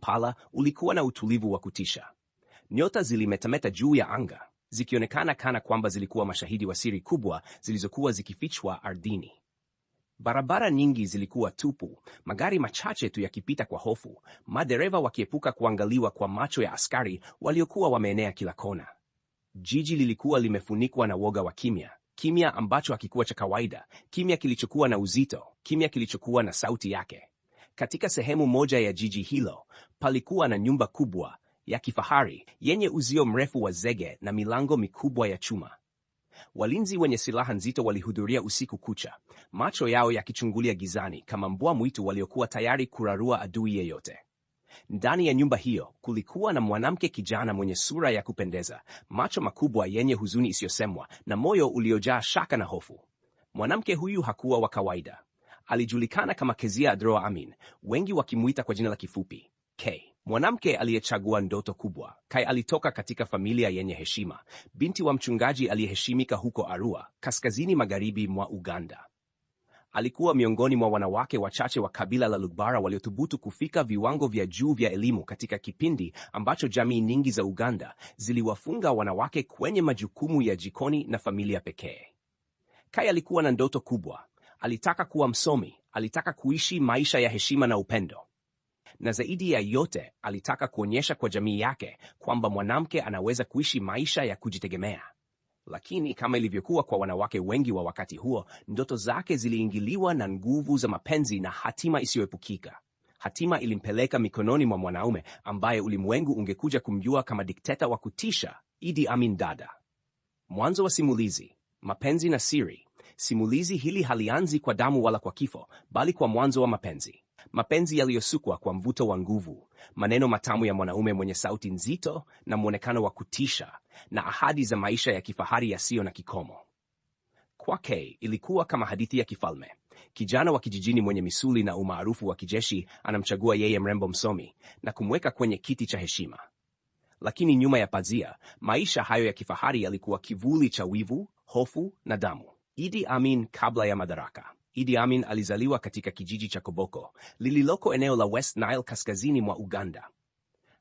Pala ulikuwa na utulivu wa kutisha. Nyota zilimetameta juu ya anga, zikionekana kana kwamba zilikuwa mashahidi wa siri kubwa zilizokuwa zikifichwa ardhini. Barabara nyingi zilikuwa tupu, magari machache tu yakipita kwa hofu, madereva wakiepuka kuangaliwa kwa macho ya askari waliokuwa wameenea kila kona. Jiji lilikuwa limefunikwa na woga wa kimya, kimya ambacho hakikuwa cha kawaida, kimya kilichokuwa na uzito, kimya kilichokuwa na sauti yake. Katika sehemu moja ya jiji hilo, palikuwa na nyumba kubwa ya kifahari yenye uzio mrefu wa zege na milango mikubwa ya chuma. Walinzi wenye silaha nzito walihudhuria usiku kucha, macho yao yakichungulia gizani kama mbwa mwitu waliokuwa tayari kurarua adui yeyote. Ndani ya nyumba hiyo kulikuwa na mwanamke kijana mwenye sura ya kupendeza, macho makubwa yenye huzuni isiyosemwa na moyo uliojaa shaka na hofu. Mwanamke huyu hakuwa wa kawaida. Alijulikana kama Kezia Adroa Amin, wengi wakimuita kwa jina la kifupi K. Mwanamke aliyechagua ndoto kubwa. Kai alitoka katika familia yenye heshima, binti wa mchungaji aliyeheshimika huko Arua, kaskazini magharibi mwa Uganda. Alikuwa miongoni mwa wanawake wachache wa kabila la Lugbara waliothubutu kufika viwango vya juu vya elimu katika kipindi ambacho jamii nyingi za Uganda ziliwafunga wanawake kwenye majukumu ya jikoni na familia pekee. Kai alikuwa na ndoto kubwa. Alitaka kuwa msomi, alitaka kuishi maisha ya heshima na upendo. Na zaidi ya yote, alitaka kuonyesha kwa jamii yake kwamba mwanamke anaweza kuishi maisha ya kujitegemea. Lakini kama ilivyokuwa kwa wanawake wengi wa wakati huo, ndoto zake ziliingiliwa na nguvu za mapenzi na hatima isiyoepukika. Hatima ilimpeleka mikononi mwa mwanaume ambaye ulimwengu ungekuja kumjua kama dikteta wa kutisha, Idi Amin Dada. Mwanzo wa simulizi, mapenzi na siri. Simulizi hili halianzi kwa damu wala kwa kifo, bali kwa mwanzo wa mapenzi. Mapenzi yaliyosukwa kwa mvuto wa nguvu, maneno matamu ya mwanaume mwenye sauti nzito na mwonekano wa kutisha, na ahadi za maisha ya kifahari yasiyo na kikomo. Kwake ilikuwa kama hadithi ya kifalme. Kijana wa kijijini mwenye misuli na umaarufu wa kijeshi anamchagua yeye mrembo msomi na kumweka kwenye kiti cha heshima. Lakini nyuma ya pazia, maisha hayo ya kifahari yalikuwa kivuli cha wivu, hofu na damu. Idi Amin kabla ya madaraka. Idi Amin alizaliwa katika kijiji cha Koboko, lililoko eneo la West Nile kaskazini mwa Uganda.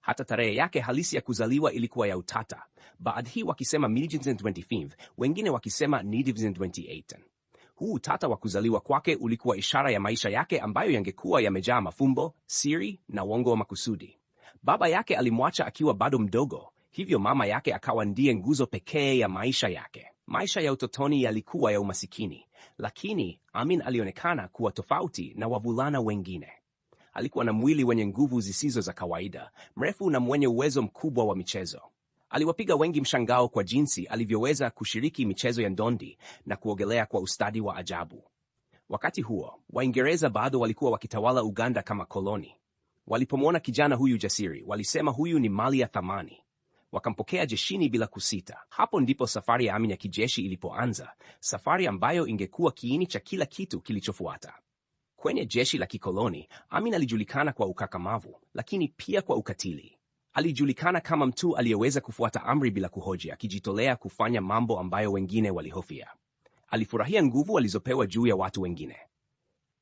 Hata tarehe yake halisi ya kuzaliwa ilikuwa ya utata. Baadhi wakisema 1925, wengine wakisema 1928. Huu utata wa kuzaliwa kwake ulikuwa ishara ya maisha yake ambayo yangekuwa yamejaa mafumbo, siri na uongo wa makusudi. Baba yake alimwacha akiwa bado mdogo, hivyo mama yake akawa ndiye nguzo pekee ya maisha yake. Maisha ya utotoni yalikuwa ya umasikini, lakini Amin alionekana kuwa tofauti na wavulana wengine. Alikuwa na mwili wenye nguvu zisizo za kawaida, mrefu na mwenye uwezo mkubwa wa michezo. Aliwapiga wengi mshangao kwa jinsi alivyoweza kushiriki michezo ya ndondi na kuogelea kwa ustadi wa ajabu. Wakati huo, Waingereza bado walikuwa wakitawala Uganda kama koloni. Walipomwona kijana huyu jasiri, walisema huyu ni mali ya thamani. Wakampokea jeshini bila kusita. Hapo ndipo safari ya Amin ya kijeshi ilipoanza, safari ambayo ingekuwa kiini cha kila kitu kilichofuata. Kwenye jeshi la kikoloni, Amin alijulikana kwa ukakamavu, lakini pia kwa ukatili. Alijulikana kama mtu aliyeweza kufuata amri bila kuhoji, akijitolea kufanya mambo ambayo wengine walihofia. Alifurahia nguvu alizopewa juu ya watu wengine.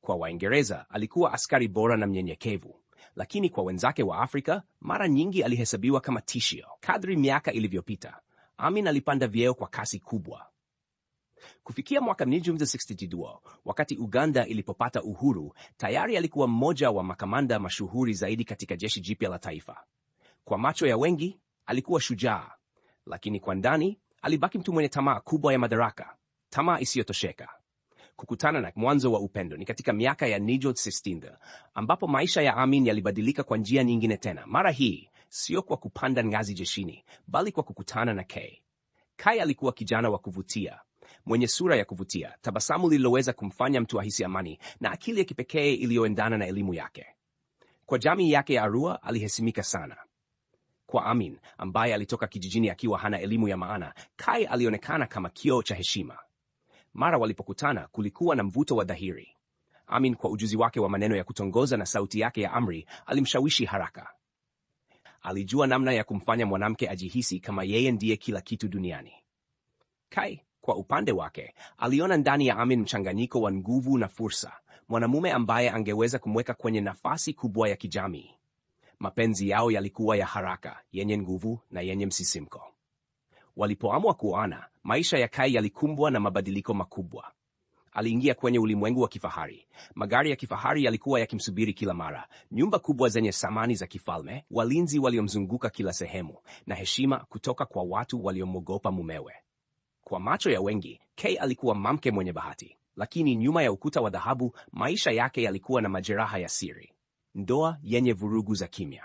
Kwa Waingereza, alikuwa askari bora na mnyenyekevu. Lakini kwa wenzake wa Afrika, mara nyingi alihesabiwa kama tishio. Kadri miaka ilivyopita, Amin alipanda vyeo kwa kasi kubwa. Kufikia mwaka 1962, wakati Uganda ilipopata uhuru, tayari alikuwa mmoja wa makamanda mashuhuri zaidi katika jeshi jipya la taifa. Kwa macho ya wengi, alikuwa shujaa, lakini kwa ndani, alibaki mtu mwenye tamaa kubwa ya madaraka, tamaa isiyotosheka. Kukutana na mwanzo wa upendo ni katika miaka ya 1960, ambapo maisha ya Amin yalibadilika kwa njia nyingine tena. Mara hii, sio kwa kupanda ngazi jeshini, bali kwa kukutana na Kai. Kai alikuwa kijana wa kuvutia, mwenye sura ya kuvutia, tabasamu lililoweza kumfanya mtu ahisi amani, na akili ya kipekee iliyoendana na elimu yake. Kwa jamii yake ya Arua alihesimika sana. Kwa Amin, ambaye alitoka kijijini akiwa hana elimu ya maana, Kai alionekana kama kioo cha heshima. Mara walipokutana kulikuwa na mvuto wa dhahiri. Amin, kwa ujuzi wake wa maneno ya kutongoza na sauti yake ya amri, alimshawishi haraka. Alijua namna ya kumfanya mwanamke ajihisi kama yeye ndiye kila kitu duniani. Kai, kwa upande wake, aliona ndani ya Amin mchanganyiko wa nguvu na fursa, mwanamume ambaye angeweza kumweka kwenye nafasi kubwa ya kijamii. Mapenzi yao yalikuwa ya haraka, yenye nguvu na yenye msisimko. Walipoamua kuoana, maisha ya Kai yalikumbwa na mabadiliko makubwa. Aliingia kwenye ulimwengu wa kifahari. Magari ya kifahari yalikuwa yakimsubiri kila mara, nyumba kubwa zenye samani za kifalme, walinzi waliomzunguka kila sehemu, na heshima kutoka kwa watu waliomwogopa mumewe. Kwa macho ya wengi, Kai alikuwa mke mwenye bahati, lakini nyuma ya ukuta wa dhahabu, maisha yake yalikuwa na majeraha ya siri. Ndoa yenye vurugu za kimya.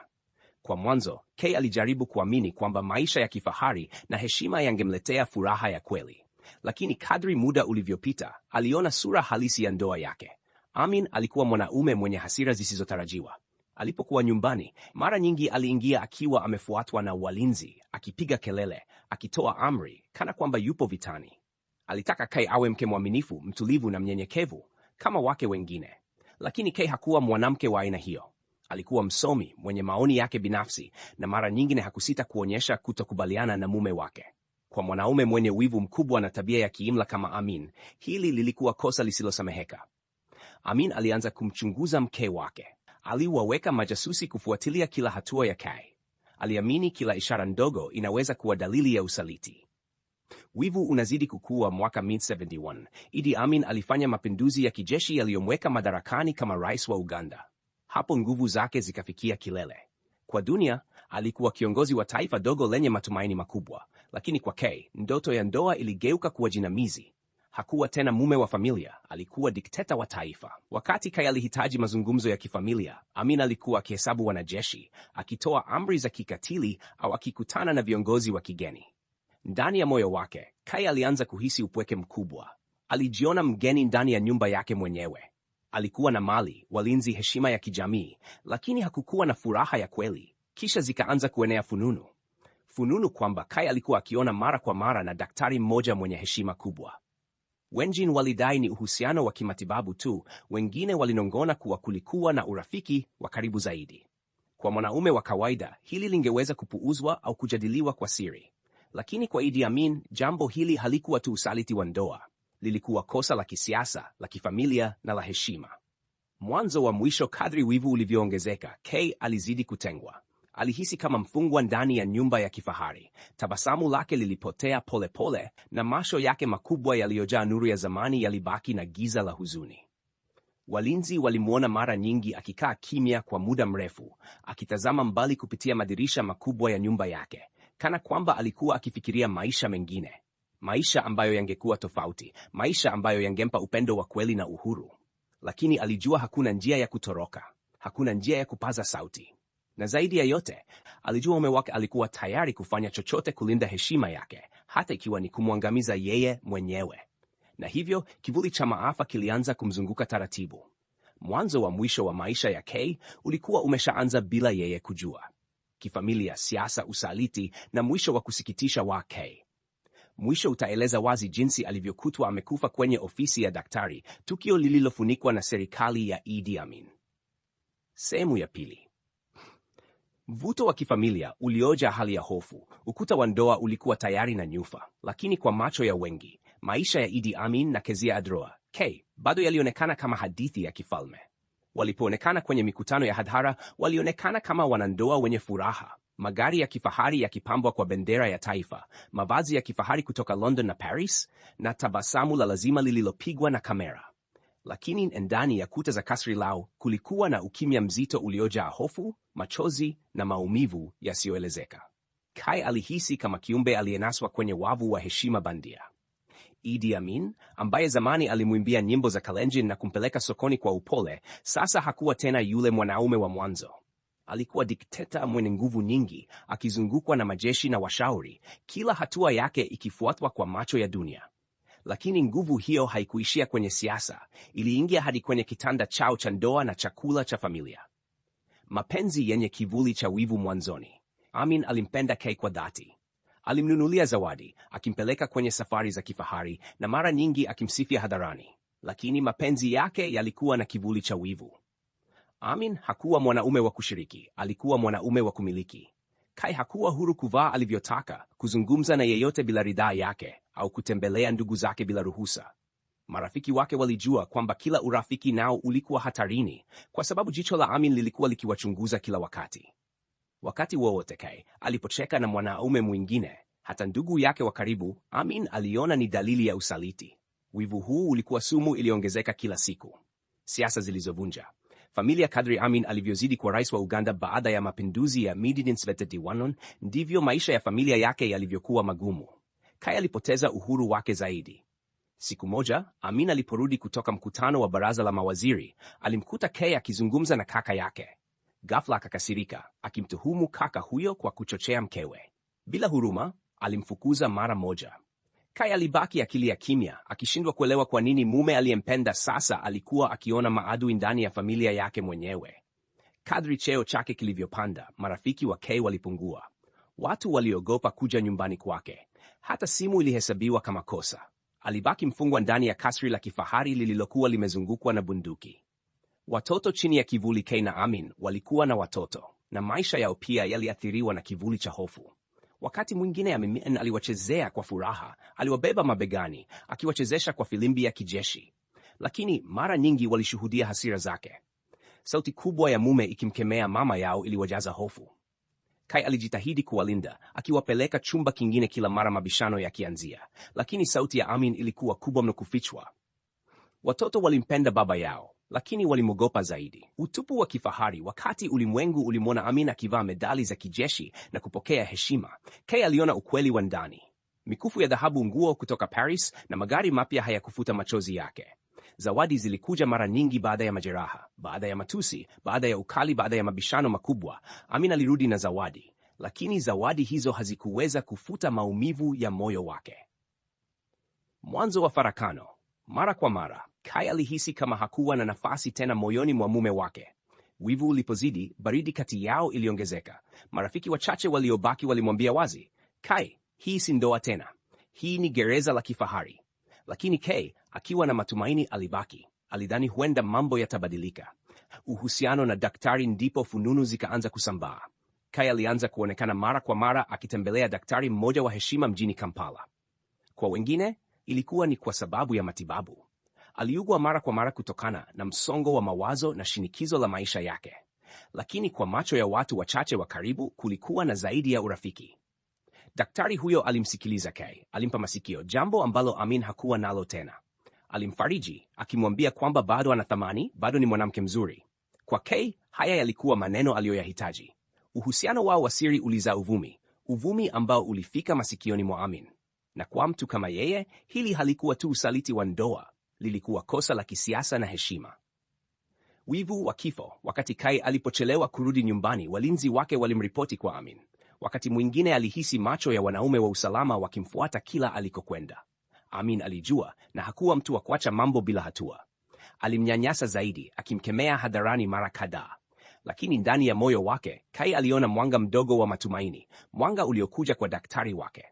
Kwa mwanzo, Kai alijaribu kuamini kwamba maisha ya kifahari na heshima yangemletea furaha ya kweli. Lakini kadri muda ulivyopita, aliona sura halisi ya ndoa yake. Amin alikuwa mwanaume mwenye hasira zisizotarajiwa. Alipokuwa nyumbani, mara nyingi aliingia akiwa amefuatwa na walinzi, akipiga kelele, akitoa amri, kana kwamba yupo vitani. Alitaka Kai awe mke mwaminifu, mtulivu na mnyenyekevu, kama wake wengine. Lakini Kai hakuwa mwanamke wa aina hiyo. Alikuwa msomi, mwenye maoni yake binafsi, na mara nyingine hakusita kuonyesha kutokubaliana na mume wake. Kwa mwanaume mwenye wivu mkubwa na tabia ya kiimla kama Amin, hili lilikuwa kosa lisilosameheka. Amin alianza kumchunguza mke wake. Aliwaweka majasusi kufuatilia kila hatua ya Kai. Aliamini kila ishara ndogo inaweza kuwa dalili ya usaliti. Wivu unazidi kukua. Mwaka 1971, Idi Amin alifanya mapinduzi ya kijeshi yaliyomweka madarakani kama rais wa Uganda. Hapo nguvu zake zikafikia kilele. Kwa dunia, alikuwa kiongozi wa taifa dogo lenye matumaini makubwa, lakini kwa Kai, ndoto ya ndoa iligeuka kuwa jinamizi. Hakuwa tena mume wa familia, alikuwa dikteta wa taifa. Wakati Kai alihitaji mazungumzo ya kifamilia, Amin alikuwa akihesabu wanajeshi, akitoa amri za kikatili au akikutana na viongozi wa kigeni. Ndani ya moyo wake, Kai alianza kuhisi upweke mkubwa. Alijiona mgeni ndani ya nyumba yake mwenyewe. Alikuwa na mali, walinzi, heshima ya kijamii, lakini hakukuwa na furaha ya kweli. Kisha zikaanza kuenea fununu kwamba Kai alikuwa akiona mara kwa mara na daktari mmoja mwenye heshima kubwa. Wengine walidai ni uhusiano wa kimatibabu tu, wengine walinong'ona kuwa kulikuwa na urafiki wa karibu zaidi. Kwa mwanaume wa kawaida, hili lingeweza kupuuzwa au kujadiliwa kwa siri. Lakini kwa Idi Amin, jambo hili halikuwa tu usaliti wa ndoa. Lilikuwa kosa la kisiasa, la kifamilia na la heshima. Mwanzo wa mwisho, kadri wivu ulivyoongezeka, Kai alizidi kutengwa. Alihisi kama mfungwa ndani ya nyumba ya kifahari. Tabasamu lake lilipotea polepole, na macho yake makubwa yaliyojaa nuru ya zamani yalibaki na giza la huzuni. Walinzi walimwona mara nyingi akikaa kimya kwa muda mrefu, akitazama mbali kupitia madirisha makubwa ya nyumba yake, kana kwamba alikuwa akifikiria maisha mengine, maisha ambayo yangekuwa tofauti, maisha ambayo yangempa upendo wa kweli na uhuru. Lakini alijua hakuna njia ya kutoroka, hakuna njia ya kupaza sauti. Na zaidi ya yote, alijua mume wake alikuwa tayari kufanya chochote kulinda heshima yake, hata ikiwa ni kumwangamiza yeye mwenyewe. Na hivyo, kivuli cha maafa kilianza kumzunguka taratibu. Mwanzo wa mwisho wa maisha ya Kai ulikuwa umeshaanza bila yeye kujua. Kifamilia, siasa, usaliti na mwisho wa kusikitisha wa Kai. Mwisho utaeleza wazi jinsi alivyokutwa amekufa kwenye ofisi ya daktari, tukio lililofunikwa na serikali ya Idi Amin. Sehemu ya pili. Mvuto wa kifamilia ulioja hali ya hofu. Ukuta wa ndoa ulikuwa tayari na nyufa, lakini kwa macho ya wengi, maisha ya Idi Amin na Kezia Adroa, Kai, bado yalionekana kama hadithi ya kifalme. Walipoonekana kwenye mikutano ya hadhara, walionekana kama wanandoa wenye furaha. Magari ya kifahari yakipambwa kwa bendera ya taifa, mavazi ya kifahari kutoka London na Paris, na tabasamu la lazima lililopigwa na kamera. Lakini ndani ya kuta za kasri lao kulikuwa na ukimya mzito uliojaa hofu, machozi na maumivu yasiyoelezeka. Kai alihisi kama kiumbe aliyenaswa kwenye wavu wa heshima bandia. Idi Amin, ambaye zamani alimwimbia nyimbo za Kalenjin na kumpeleka sokoni kwa upole, sasa hakuwa tena yule mwanaume wa mwanzo. Alikuwa dikteta mwenye nguvu nyingi, akizungukwa na majeshi na washauri, kila hatua yake ikifuatwa kwa macho ya dunia. Lakini nguvu hiyo haikuishia kwenye siasa, iliingia hadi kwenye kitanda chao cha ndoa na chakula cha familia. Mapenzi yenye kivuli cha wivu mwanzoni. Amin alimpenda Kai kwa dhati. Alimnunulia zawadi, akimpeleka kwenye safari za kifahari na mara nyingi akimsifia hadharani. Lakini mapenzi yake yalikuwa na kivuli cha wivu. Amin hakuwa mwanaume wa kushiriki, alikuwa mwanaume wa kumiliki. Kai hakuwa huru kuvaa alivyotaka, kuzungumza na yeyote bila ridhaa yake, au kutembelea ndugu zake bila ruhusa. Marafiki wake walijua kwamba kila urafiki nao ulikuwa hatarini, kwa sababu jicho la Amin lilikuwa likiwachunguza kila wakati. Wakati wowote Kay alipocheka na mwanaume mwingine, hata ndugu yake wa karibu, Amin aliona ni dalili ya usaliti. Wivu huu ulikuwa sumu iliongezeka kila siku. Siasa zilizovunja familia. Kadri Amin alivyozidi kuwa rais wa Uganda baada ya mapinduzi ya Midini, ndivyo maisha ya familia yake yalivyokuwa magumu. Kay alipoteza uhuru wake zaidi. Siku moja, Amin aliporudi kutoka mkutano wa baraza la mawaziri, alimkuta Kay akizungumza na kaka yake. Ghafla akakasirika, akimtuhumu kaka huyo kwa kuchochea mkewe. Bila huruma, alimfukuza mara moja. Kay alibaki akilia kimya, akishindwa kuelewa kwa nini mume aliyempenda sasa alikuwa akiona maadui ndani ya familia yake mwenyewe. Kadri cheo chake kilivyopanda, marafiki wa Kay walipungua. Watu waliogopa kuja nyumbani kwake. Hata simu ilihesabiwa kama kosa. Alibaki mfungwa ndani ya kasri la kifahari lililokuwa limezungukwa na bunduki. Watoto chini ya kivuli. Kay na Amin walikuwa na watoto, na maisha yao pia yaliathiriwa na kivuli cha hofu. Wakati mwingine Amin aliwachezea kwa furaha, aliwabeba mabegani, akiwachezesha kwa filimbi ya kijeshi. Lakini mara nyingi walishuhudia hasira zake. Sauti kubwa ya mume ikimkemea mama yao iliwajaza hofu. Kay alijitahidi kuwalinda, akiwapeleka chumba kingine kila mara mabishano yakianzia, lakini sauti ya Amin ilikuwa kubwa mno kufichwa. Watoto walimpenda baba yao, lakini walimwogopa zaidi. Utupu wa kifahari. Wakati ulimwengu ulimwona Amin akivaa medali za kijeshi na kupokea heshima, Kay aliona ukweli wa ndani. Mikufu ya dhahabu, nguo kutoka Paris na magari mapya hayakufuta machozi yake. Zawadi zilikuja mara nyingi baada ya majeraha, baada ya matusi, baada ya ukali, baada ya mabishano makubwa. Amin alirudi na zawadi, lakini zawadi hizo hazikuweza kufuta maumivu ya moyo wake. Mwanzo wa farakano. Mara kwa mara, Kay alihisi kama hakuwa na nafasi tena moyoni mwa mume wake. Wivu ulipozidi, baridi kati yao iliongezeka. Marafiki wachache waliobaki walimwambia wazi, Kay, hii si ndoa tena. Hii ni gereza la kifahari. Lakini Kay, akiwa na matumaini, alibaki. Alidhani huenda mambo yatabadilika. Uhusiano na daktari. Ndipo fununu zikaanza kusambaa. Kay alianza kuonekana mara kwa mara akitembelea daktari mmoja wa heshima mjini Kampala. Kwa wengine, ilikuwa ni kwa sababu ya matibabu. Aliugua mara kwa mara kutokana na msongo wa mawazo na shinikizo la maisha yake. Lakini kwa macho ya watu wachache wa karibu, kulikuwa na zaidi ya urafiki. Daktari huyo alimsikiliza Kay, alimpa masikio, jambo ambalo Amin hakuwa nalo tena. Alimfariji, akimwambia kwamba bado ana thamani, bado ni mwanamke mzuri. Kwa Kay, haya yalikuwa maneno aliyoyahitaji. Uhusiano wao wa siri ulizaa uvumi ambao ulifika masikioni mwa Amin. Na kwa mtu kama yeye, hili halikuwa tu usaliti wa ndoa, lilikuwa kosa la kisiasa na heshima. Wivu wa kifo. Wakati Kay alipochelewa kurudi nyumbani, walinzi wake walimripoti kwa Amin. Wakati mwingine alihisi macho ya wanaume wa usalama wakimfuata kila alikokwenda. Amin alijua, na hakuwa mtu wa kuacha mambo bila hatua. Alimnyanyasa zaidi, akimkemea hadharani mara kadhaa. Lakini ndani ya moyo wake, Kay aliona mwanga mdogo wa matumaini, mwanga uliokuja kwa daktari wake.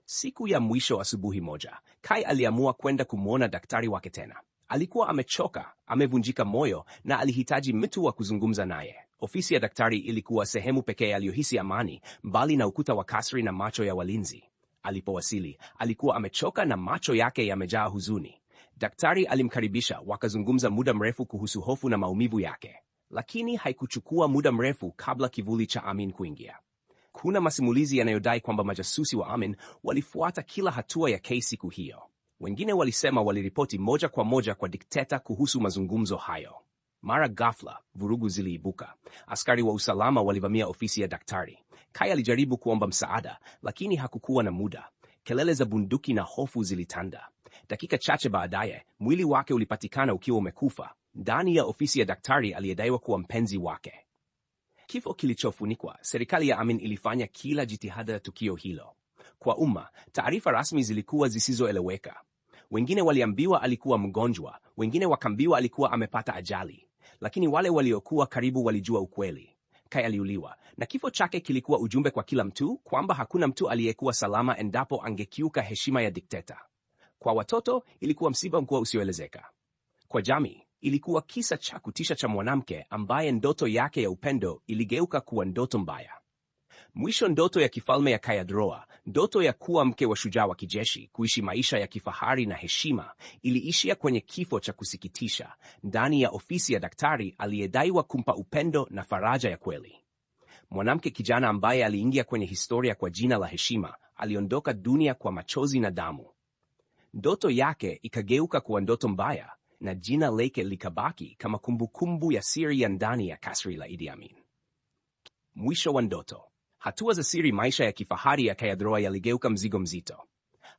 Siku ya mwisho, asubuhi moja, Kay aliamua kwenda kumwona daktari wake tena. Alikuwa amechoka, amevunjika moyo, na alihitaji mtu wa kuzungumza naye. Ofisi ya daktari ilikuwa sehemu pekee aliyohisi amani, mbali na ukuta wa kasri na macho ya walinzi. Alipowasili, alikuwa amechoka na macho yake yamejaa huzuni. Daktari alimkaribisha, wakazungumza muda mrefu kuhusu hofu na maumivu yake. Lakini haikuchukua muda mrefu kabla kivuli cha Amin kuingia. Kuna masimulizi yanayodai kwamba majasusi wa Amin walifuata kila hatua ya Kay siku hiyo. Wengine walisema waliripoti moja kwa moja kwa dikteta kuhusu mazungumzo hayo. Mara ghafla, vurugu ziliibuka. Askari wa usalama walivamia ofisi ya daktari. Kay alijaribu kuomba msaada, lakini hakukuwa na muda. Kelele za bunduki na hofu zilitanda. Dakika chache baadaye, mwili wake ulipatikana ukiwa umekufa ndani ya ofisi ya daktari aliyedaiwa kuwa mpenzi wake. Kifo kilichofunikwa. Serikali ya Amin ilifanya kila jitihada ya tukio hilo. Kwa umma, taarifa rasmi zilikuwa zisizoeleweka. Wengine waliambiwa alikuwa mgonjwa, wengine wakaambiwa alikuwa amepata ajali. Lakini wale waliokuwa karibu walijua ukweli. Kay aliuliwa, na kifo chake kilikuwa ujumbe kwa kila mtu kwamba hakuna mtu aliyekuwa salama endapo angekiuka heshima ya dikteta. Kwa watoto, ilikuwa msiba mkubwa usioelezeka. Kwa jamii, ilikuwa kisa cha kutisha cha mwanamke ambaye ndoto yake ya upendo iligeuka kuwa ndoto mbaya. Mwisho, ndoto ya kifalme ya Kay Adroa, ndoto ya kuwa mke wa shujaa wa kijeshi, kuishi maisha ya kifahari na heshima, iliishia kwenye kifo cha kusikitisha ndani ya ofisi ya daktari aliyedaiwa kumpa upendo na faraja ya kweli. Mwanamke kijana ambaye aliingia kwenye historia kwa jina la heshima, aliondoka dunia kwa machozi na damu. Ndoto yake ikageuka kuwa ndoto mbaya na jina lake likabaki kama kumbukumbu ya siri ya ndani ya kasri la Idi Amin. Mwisho wa ndoto. Hatua za siri. Maisha ya kifahari ya Kayadroa yaligeuka mzigo mzito.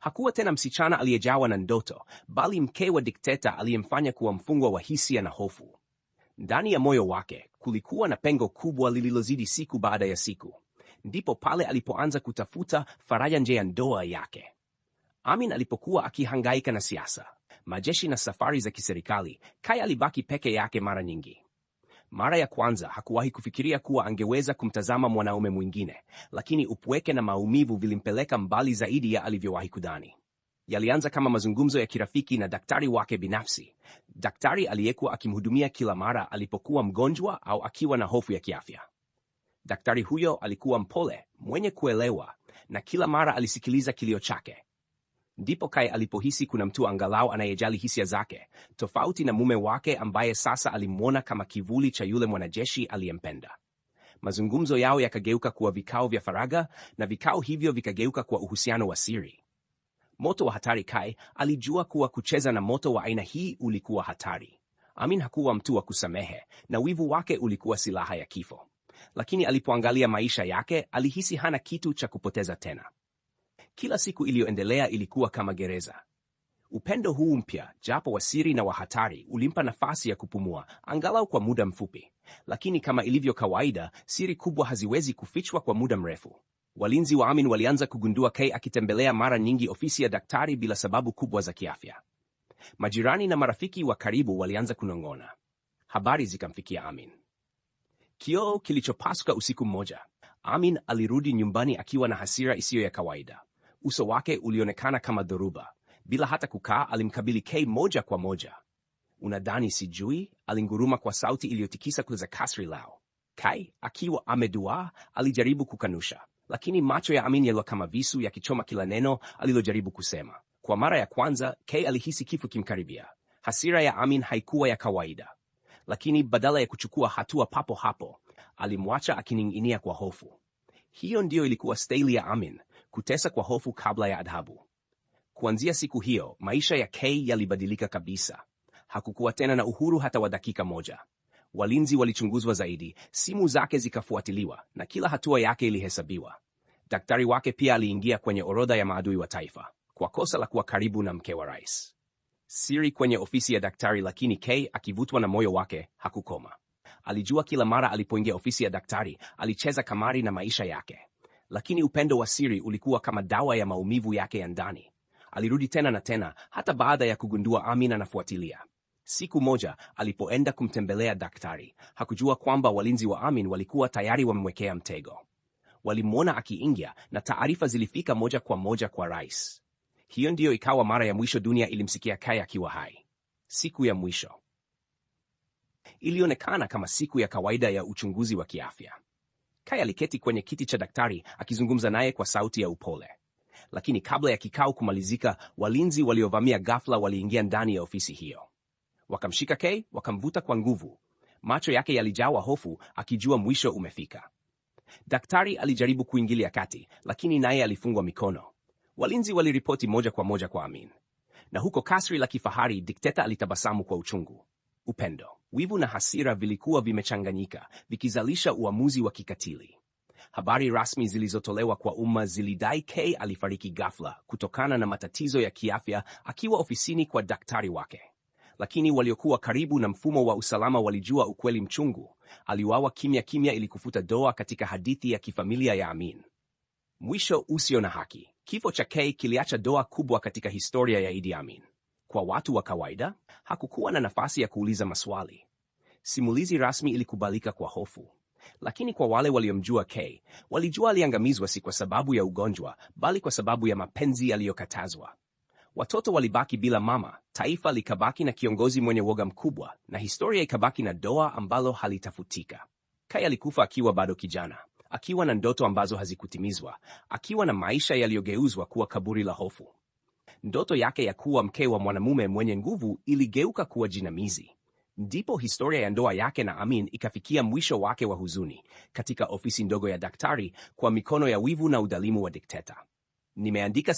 Hakuwa tena msichana aliyejawa na ndoto, bali mke wa dikteta aliyemfanya kuwa mfungwa wa hisia na hofu. Ndani ya moyo wake kulikuwa na pengo kubwa lililozidi siku baada ya siku. Ndipo pale alipoanza kutafuta faraja nje ya ndoa yake. Amin alipokuwa akihangaika na siasa, majeshi na safari za kiserikali, Kay alibaki peke yake mara nyingi. Mara ya kwanza hakuwahi kufikiria kuwa angeweza kumtazama mwanaume mwingine, lakini upweke na maumivu vilimpeleka mbali zaidi ya alivyowahi kudhani. Yalianza kama mazungumzo ya kirafiki na daktari wake binafsi, daktari aliyekuwa akimhudumia kila mara alipokuwa mgonjwa au akiwa na hofu ya kiafya. Daktari huyo alikuwa mpole, mwenye kuelewa, na kila mara alisikiliza kilio chake. Ndipo Kay alipohisi kuna mtu angalau anayejali hisia zake, tofauti na mume wake ambaye sasa alimwona kama kivuli cha yule mwanajeshi aliyempenda. Mazungumzo yao yakageuka kuwa vikao vya faragha, na vikao hivyo vikageuka kuwa uhusiano wa siri. Moto wa hatari. Kay alijua kuwa kucheza na moto wa aina hii ulikuwa hatari. Amin hakuwa mtu wa kusamehe, na wivu wake ulikuwa silaha ya kifo. Lakini alipoangalia maisha yake, alihisi hana kitu cha kupoteza tena. Kila siku iliyoendelea ilikuwa kama gereza. Upendo huu mpya, japo wa siri na wa hatari, ulimpa nafasi ya kupumua, angalau kwa muda mfupi. Lakini kama ilivyo kawaida, siri kubwa haziwezi kufichwa kwa muda mrefu. Walinzi wa Amin walianza kugundua Kay akitembelea mara nyingi ofisi ya daktari bila sababu kubwa za kiafya. Majirani na marafiki wa karibu walianza kunong'ona. Habari zikamfikia Amin. Kioo kilichopasuka usiku mmoja. Amin alirudi nyumbani akiwa na hasira isiyo ya kawaida. Uso wake ulionekana kama dhoruba. Bila hata kukaa, alimkabili Kay moja kwa moja. Unadhani sijui? Alinguruma kwa sauti iliyotikisa kuta za kasri lao. Kay, akiwa ameduaa, alijaribu kukanusha, lakini macho ya Amin yalikuwa kama visu yakichoma kila neno alilojaribu kusema. Kwa mara ya kwanza, Kay alihisi kifo kimkaribia. Hasira ya Amin haikuwa ya kawaida, lakini badala ya kuchukua hatua papo hapo, alimwacha akining'inia kwa hofu. Hiyo ndiyo ilikuwa staili ya Amin, kutesa kwa hofu kabla ya adhabu. Kuanzia siku hiyo, maisha ya Kay yalibadilika kabisa. Hakukuwa tena na uhuru hata wa dakika moja. Walinzi walichunguzwa zaidi, simu zake zikafuatiliwa, na kila hatua yake ilihesabiwa. Daktari wake pia aliingia kwenye orodha ya maadui wa taifa, kwa kosa la kuwa karibu na mke wa rais. Siri kwenye ofisi ya daktari. Lakini Kay, akivutwa na moyo wake, hakukoma. Alijua kila mara alipoingia ofisi ya daktari, alicheza kamari na maisha yake. Lakini upendo wa siri ulikuwa kama dawa ya maumivu yake ya ndani. Alirudi tena na tena, hata baada ya kugundua Amin anafuatilia. Siku moja alipoenda kumtembelea daktari, hakujua kwamba walinzi wa Amin walikuwa tayari wamemwekea mtego. Walimwona akiingia na taarifa zilifika moja kwa moja kwa rais. Hiyo ndiyo ikawa mara ya mwisho dunia ilimsikia Kay akiwa hai. Siku ya mwisho ilionekana kama siku ya kawaida ya uchunguzi wa kiafya. Kay aliketi kwenye kiti cha daktari akizungumza naye kwa sauti ya upole. Lakini kabla ya kikao kumalizika, walinzi waliovamia ghafla waliingia ndani ya ofisi hiyo. Wakamshika Kay, wakamvuta kwa nguvu. Macho yake yalijawa hofu, akijua mwisho umefika. Daktari alijaribu kuingilia kati, lakini naye alifungwa mikono. Walinzi waliripoti moja kwa moja kwa Amin. Na huko kasri la kifahari, dikteta alitabasamu kwa uchungu. Upendo, wivu na hasira vilikuwa vimechanganyika, vikizalisha uamuzi wa kikatili. Habari rasmi zilizotolewa kwa umma zilidai Kay alifariki ghafla kutokana na matatizo ya kiafya akiwa ofisini kwa daktari wake. Lakini waliokuwa karibu na mfumo wa usalama walijua ukweli mchungu. Aliuawa kimya kimya ili kufuta doa katika hadithi ya kifamilia ya Amin. Mwisho usio na haki. Kifo cha Kay kiliacha doa kubwa katika historia ya Idi Amin. Kwa watu wa kawaida, hakukuwa na nafasi ya kuuliza maswali. Simulizi rasmi ilikubalika kwa hofu. Lakini kwa wale waliomjua Kay, walijua aliangamizwa si kwa sababu ya ugonjwa, bali kwa sababu ya mapenzi yaliyokatazwa. Watoto walibaki bila mama, taifa likabaki na kiongozi mwenye woga mkubwa, na historia ikabaki na doa ambalo halitafutika. Kay alikufa akiwa bado kijana, akiwa na ndoto ambazo hazikutimizwa, akiwa na maisha yaliyogeuzwa kuwa kaburi la hofu. Ndoto yake ya kuwa mke wa mwanamume mwenye nguvu iligeuka kuwa jinamizi. Ndipo historia ya ndoa yake na Amin ikafikia mwisho wake wa huzuni katika ofisi ndogo ya daktari kwa mikono ya wivu na udhalimu wa dikteta. Nimeandika